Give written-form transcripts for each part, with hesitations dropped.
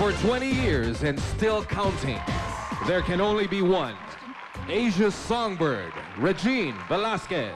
For 20 years and still counting, there can only be one. Asia's songbird, Regine Velasquez.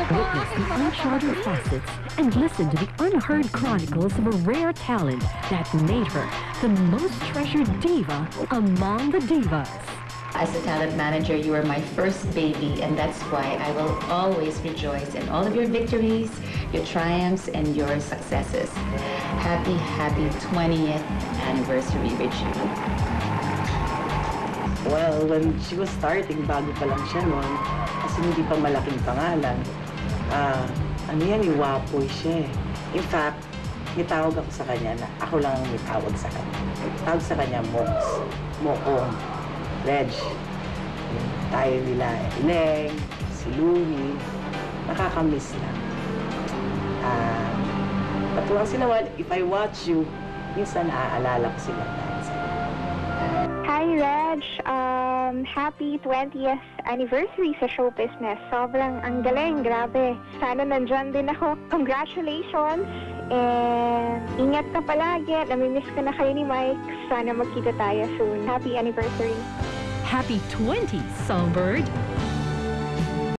Witness the uncharted facets and listen to the unheard chronicles of a rare talent that made her the most treasured diva among the divas. As a talent manager, you were my first baby, and that's why I will always rejoice in all of your victories, your triumphs, and your successes. Happy, happy 20th anniversary, Regine. Well, when she was starting, bago pa lang siya noon, kasi hindi pa malaking pangalan, wapoy siya eh. In fact, nitawag ako sa kanya na ako lang ang nitawag sa kanya. Tawag sa kanya, Mokong, Reg. Tayo nila, Leng, si Louie, nakakamiss lang. Patuwang sila, if I watch you, minsan naaalala ko sila dahil sa Hi, Reg. Happy 20th anniversary sa show business. Sobrang ang galing, grabe. Sana nandyan din ako. Congratulations. And ingat ka palagi. Namimiss ko na kayo ni Mike. Sana magkita tayo soon. Happy anniversary. Happy 20th, Songbird.